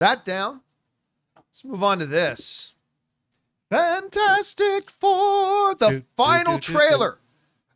That down. Let's move on to this. Fantastic Four, the final trailer.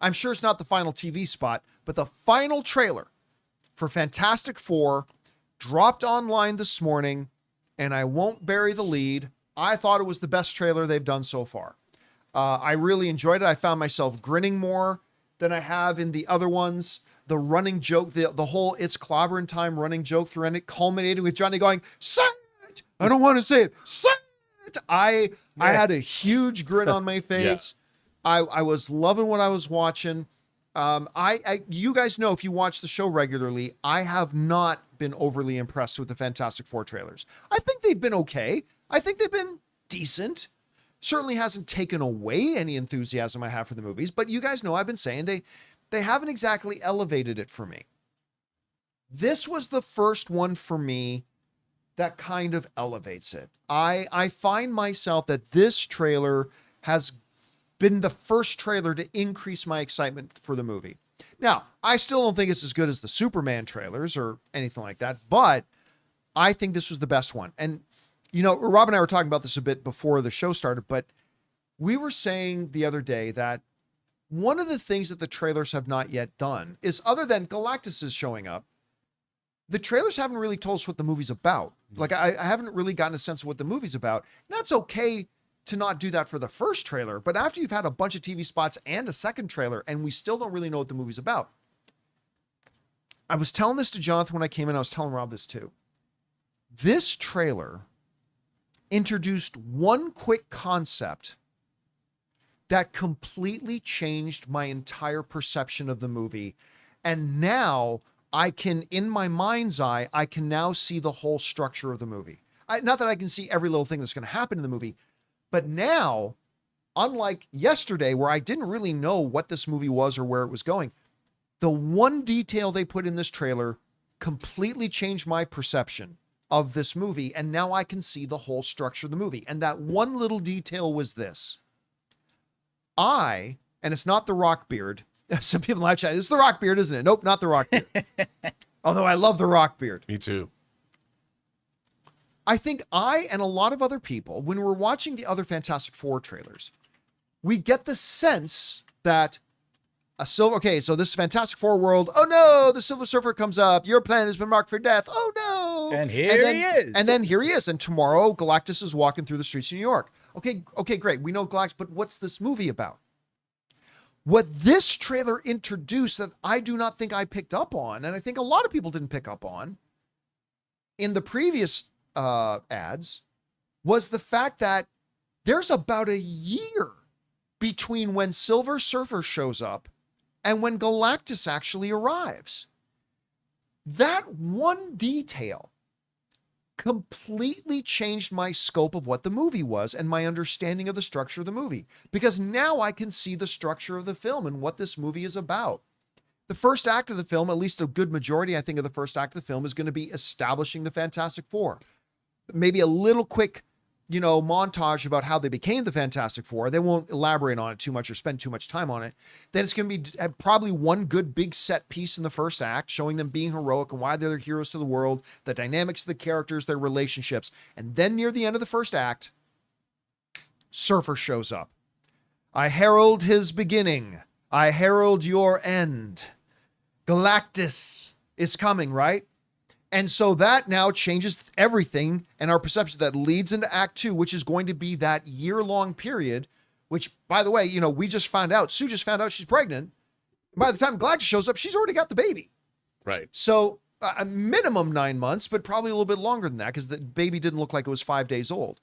I'm sure it's not the final TV spot, but the final trailer for Fantastic Four dropped online this morning, and I won't bury the lead. I thought it was the best trailer they've done so far. I really enjoyed it. I found myself grinning more than I have in the other ones. The running joke, the whole "it's clobbering time" running joke through it, culminated with Johnny going, "Say it!" I don't want to say it. Say it! I had a huge grin on my face. Yeah. I was loving what I was watching. You guys know, if you watch the show regularly, I have not been overly impressed with the Fantastic Four trailers. I think they've been okay. I think they've been decent. Certainly hasn't taken away any enthusiasm I have for the movies, but you guys know I've been saying they haven't exactly elevated it for me. This was the first one for me that kind of elevates it. I find myself that this trailer has been the first trailer to increase my excitement for the movie. Now, I still don't think it's as good as the Superman trailers or anything like that, but I think this was the best one. And, you know, Rob and I were talking about this a bit before the show started, but we were saying the other day that one of the things that the trailers have not yet done is, other than Galactus is showing up, the trailers haven't really told us what the movie's about. Like, I haven't really gotten a sense of what the movie's about. And that's okay to not do that for the first trailer, but after you've had a bunch of TV spots and a second trailer, and we still don't really know what the movie's about. I was telling this to Jonathan when I came in. I was telling Rob this too. This trailer introduced one quick concept that completely changed my entire perception of the movie. And now I can, in my mind's eye, I can now see the whole structure of the movie. Not that I can see every little thing that's going to happen in the movie, but now, unlike yesterday where I didn't really know what this movie was or where it was going, the one detail they put in this trailer completely changed my perception of this movie. And now I can see the whole structure of the movie. And that one little detail was this. And it's not the Rock beard. Some people in live chat, it's the Rock beard, isn't it? Nope, not the Rock beard. Although I love the Rock beard. Me too. I think I and a lot of other people, when we're watching the other Fantastic Four trailers, we get the sense that so this is Fantastic Four world. Oh no, the Silver Surfer comes up. Your planet has been marked for death. Oh no. And he is. And then here he is. And tomorrow Galactus is walking through the streets of New York. Okay, great. We know Galactus, but what's this movie about? What this trailer introduced that I do not think I picked up on, and I think a lot of people didn't pick up on in the previous ads, was the fact that there's about a year between when Silver Surfer shows up and when Galactus actually arrives. That one detail completely changed my scope of what the movie was and my understanding of the structure of the movie, because now I can see the structure of the film and what this movie is about. The first act of the film, at least a good majority, I think, of the first act of the film is going to be establishing the Fantastic Four. Maybe a little quick, montage about how they became the Fantastic Four. They won't elaborate on it too much or spend too much time on it. Then it's going to be probably one good big set piece in the first act, showing them being heroic and why they're the heroes to the world, the dynamics of the characters, their relationships. And then near the end of the first act, Surfer shows up. I herald his beginning. I herald your end. Galactus is coming, right? And so that now changes everything and our perception that leads into Act 2, which is going to be that year-long period, which, by the way, we just found out, Sue just found out she's pregnant. By the time Galactus shows up, she's already got the baby. Right. So a minimum 9 months, but probably a little bit longer than that because the baby didn't look like it was 5 days old.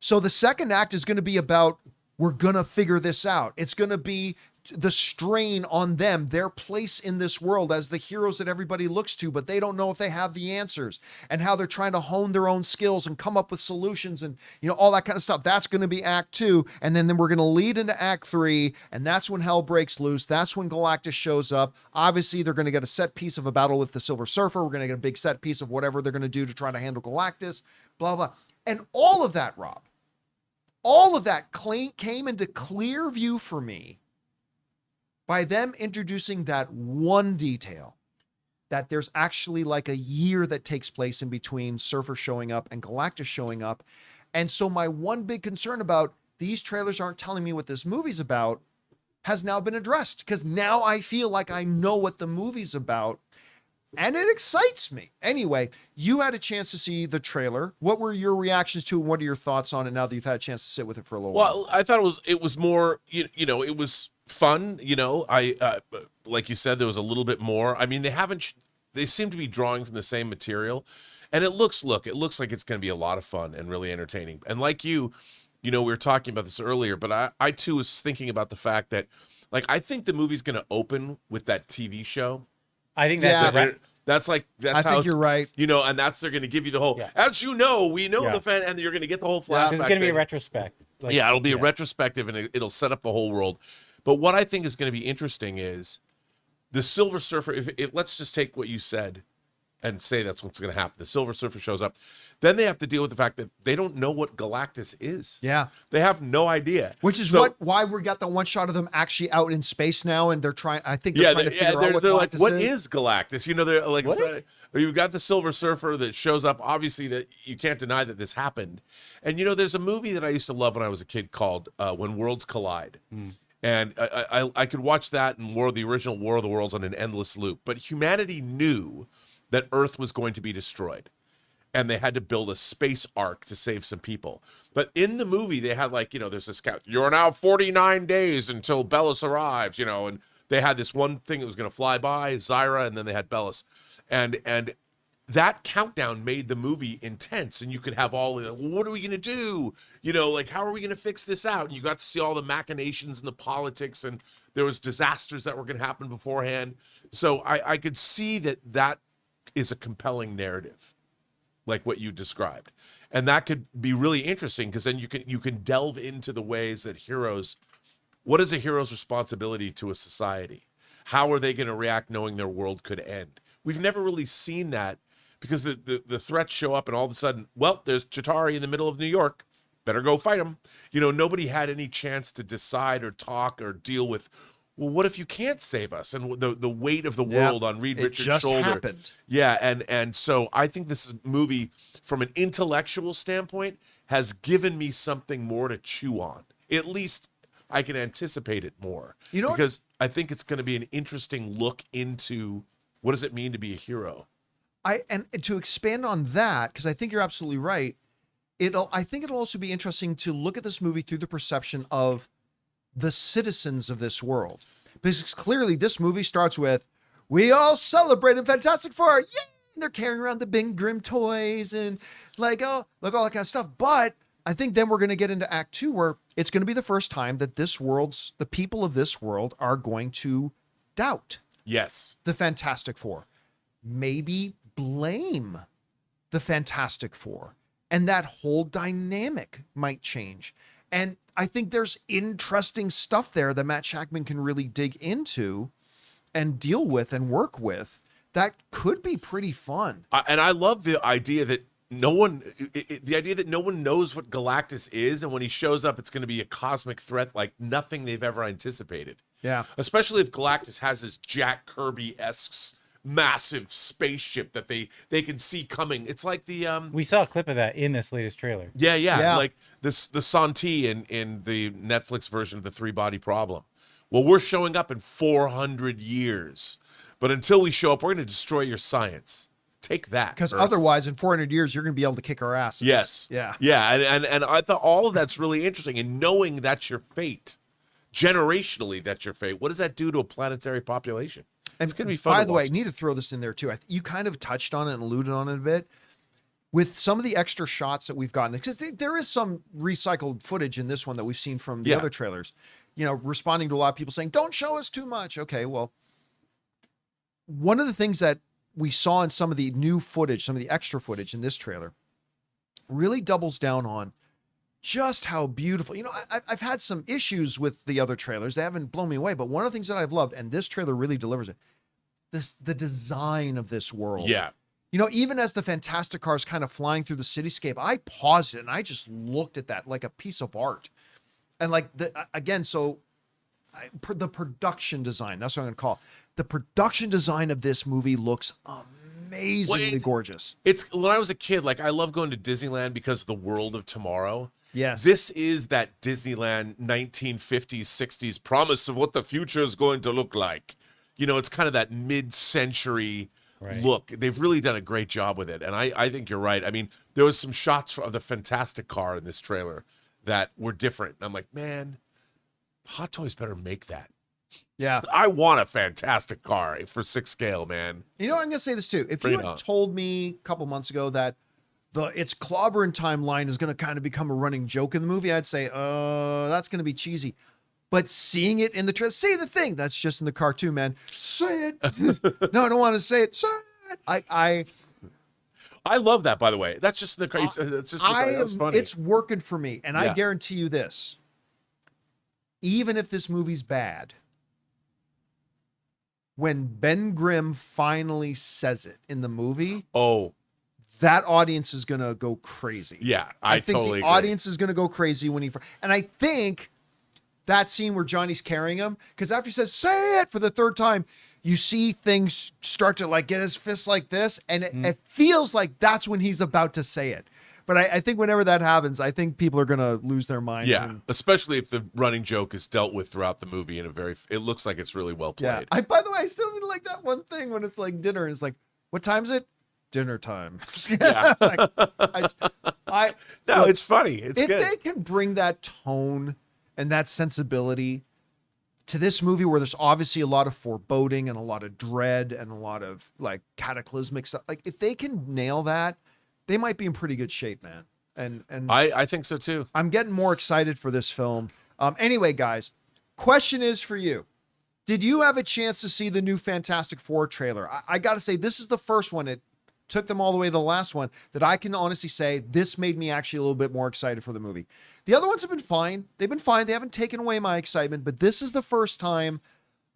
So the second act is going to be about, we're going to figure this out. It's going to be the strain on them, their place in this world as the heroes that everybody looks to, but they don't know if they have the answers, and how they're trying to hone their own skills and come up with solutions and, all that kind of stuff. That's going to be Act 2. And then we're going to lead into Act 3. And that's when hell breaks loose. That's when Galactus shows up. Obviously, they're going to get a set piece of a battle with the Silver Surfer. We're going to get a big set piece of whatever they're going to do to try to handle Galactus, blah, blah. And all of that, Rob, all of that came into clear view for me by them introducing that one detail. that there's actually like a year that takes place in between Surfer showing up and Galactus showing up. And so my one big concern about these trailers aren't telling me what this movie's about has now been addressed, because now I feel like I know what the movie's about, and it excites me. Anyway, you had a chance to see the trailer. What were your reactions to it? What are your thoughts on it now that you've had a chance to sit with it for a little while? Well, I thought it was more, it was fun. I like you said, there was a little bit more. I mean, they seem to be drawing from the same material, and it looks like it's going to be a lot of fun and really entertaining. And like we were talking about this earlier, but I too was thinking about the fact that, like, I think the movie's going to open with that TV show. I think that's I how think you're right. And they're going to give you the whole, as we know the fan, and you're going to get the whole flashback. It's going to be a retrospect. It'll be a retrospective, and it'll set up the whole world. But what I think is going to be interesting is the Silver Surfer. If let's just take what you said and say that's what's going to happen. The Silver Surfer shows up. Then they have to deal with the fact that they don't know what Galactus is. Yeah. They have no idea. Which is why we got the one shot of them actually out in space now, and they're trying, I think they're to figure out they're like, what is Galactus? They're like, you've got the Silver Surfer that shows up. Obviously, that you can't deny that this happened. And, there's a movie that I used to love when I was a kid called When Worlds Collide. And I could watch that and the original War of the Worlds on an endless loop. But humanity knew that Earth was going to be destroyed, and they had to build a space ark to save some people. But in the movie, they had there's this count. You're now 49 days until Bellis arrives, and they had this one thing that was going to fly by, Zyra, and then they had Bellis. And that countdown made the movie intense, and you could have all, what are we going to do? How are we going to fix this out? And you got to see all the machinations and the politics, and there was disasters that were going to happen beforehand. So I could see that is a compelling narrative, like what you described, and that could be really interesting, because then you can delve into the ways that what is a hero's responsibility to a society? How are they going to react knowing their world could end? We've never really seen that, because the threats show up, and all of a sudden, there's Chitauri in the middle of New York, better go fight him. Nobody had any chance to decide or talk or deal with, well, what if you can't save us? And the weight of the world on Reed Richards' shoulder. Happened. Yeah, and so I think this movie, from an intellectual standpoint, has given me something more to chew on. At least I can anticipate it more. Because I think it's going to be an interesting look into what does it mean to be a hero. And to expand on that, because I think you're absolutely right, I think it'll also be interesting to look at this movie through the perception of the citizens of this world, because clearly this movie starts with, we all celebrate in Fantastic Four, yay! And they're carrying around the big grim toys and Lego, all that kind of stuff. But I think then we're going to get into Act 2, where it's going to be the first time that the people of this world are going to doubt the Fantastic Four, maybe blame the Fantastic Four, and that whole dynamic might change. And I think there's interesting stuff there that Matt Shakman can really dig into and deal with and work with. That could be pretty fun. And I love the idea that no one knows what Galactus is, and when he shows up, it's going to be a cosmic threat like nothing they've ever anticipated. Yeah. Especially if Galactus has this Jack Kirby-esque massive spaceship that they can see coming. It's like the we saw a clip of that in this latest trailer. Yeah. Like the Santi in the Netflix version of the Three Body Problem. Well, we're showing up in 400 years, but until we show up, we're going to destroy your science. Take that. Because otherwise, in 400 years, you're going to be able to kick our asses. Yes. Yeah. And I thought all of that's really interesting, and knowing that's your fate, generationally, that's your fate. What does that do to a planetary population? And it's going to be fun. By the way, I need to throw this in there too. You kind of touched on it and alluded on it a bit with some of the extra shots that we've gotten, because there is some recycled footage in this one that we've seen from the other trailers, responding to a lot of people saying, don't show us too much. Okay. Well, one of the things that we saw in some of the new footage, some of the extra footage in this trailer, really doubles down on just how beautiful, I've had some issues with the other trailers. They haven't blown me away, but one of the things that I've loved, and this trailer really delivers it, the design of this world. Yeah. Even as the Fantastic Car is kind of flying through the cityscape, I paused it and I just looked at that like a piece of art. And again, so the production design. That's what I'm going to call it. The production design of this movie looks amazingly gorgeous. It's when I was a kid, like I love going to Disneyland because of the world of tomorrow. Yes. This is that Disneyland 1950s, 60s promise of what the future is going to look like. You know, it's kind of that mid-century look. They've really done a great job with it. And I think you're right. I mean, there was some shots of the Fantastic car in this trailer that were different. And I'm like, man, Hot Toys better make that. Yeah. I want a Fantastic car for 6 scale, man. You know, I'm going to say this too. If you had told me a couple months ago that it's Clobberin timeline is going to kind of become a running joke in the movie, I'd say, that's going to be cheesy. But seeing it in the trailer, say the thing that's just in the cartoon, man. Say it. No, I don't want to say it. Say it. I love that, by the way. That's just in the cartoon. It's just that's funny. It's working for me, and I guarantee you this: even if this movie's bad, when Ben Grimm finally says it in the movie, that audience is gonna go crazy. Yeah, I think totally the agree. Audience is gonna go crazy when and I think that scene where Johnny's carrying him, because after he says "say it" for the 3rd time, you see things start to like get his fists like this, and it feels like that's when he's about to say it. But I think whenever that happens, I think people are gonna lose their minds. Yeah, especially if the running joke is dealt with throughout the movie in a it looks like it's really well played. Yeah. By the way, I still really like that one thing when it's like dinner, and it's like, what time is it? Dinner time. Yeah. It's funny. It's if good. they can bring that tone and that sensibility to this movie where there's obviously a lot of foreboding and a lot of dread and a lot of like cataclysmic stuff, like if they can nail that, they might be in pretty good shape, man. And I think so too. I'm getting more excited for this film. Anyway, guys, question is for you. Did you have a chance to see the new Fantastic Four trailer? I got to say, this is the first one. It took them all the way to the last one that I can honestly say this made me actually a little bit more excited for the movie. The other ones have been fine. They've been fine. They haven't taken away my excitement, but this is the first time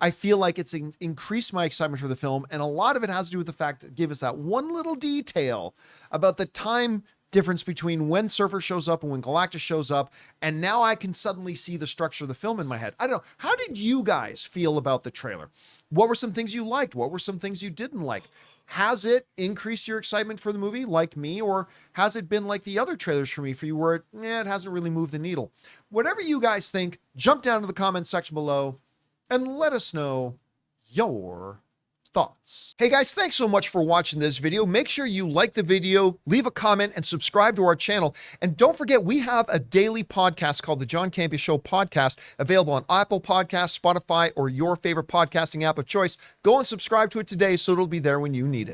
I feel like it's increased my excitement for the film. And a lot of it has to do with the fact that give us that one little detail about the time difference between when Surfer shows up and when Galactus shows up. And now I can suddenly see the structure of the film in my head. I don't know. How did you guys feel about the trailer? What were some things you liked? What were some things you didn't like? Has it increased your excitement for the movie like me, or has it been like the other trailers for me, for you, where it hasn't really moved the needle? Whatever you guys think, jump down to the comment section below and let us know your thoughts. Hey guys, thanks so much for watching this video. Make sure you like the video, leave a comment, and subscribe to our channel. And don't forget, we have a daily podcast called the John Campea Show podcast, available on Apple Podcasts, Spotify, or your favorite podcasting app of choice. Go and subscribe to it today so it'll be there when you need it.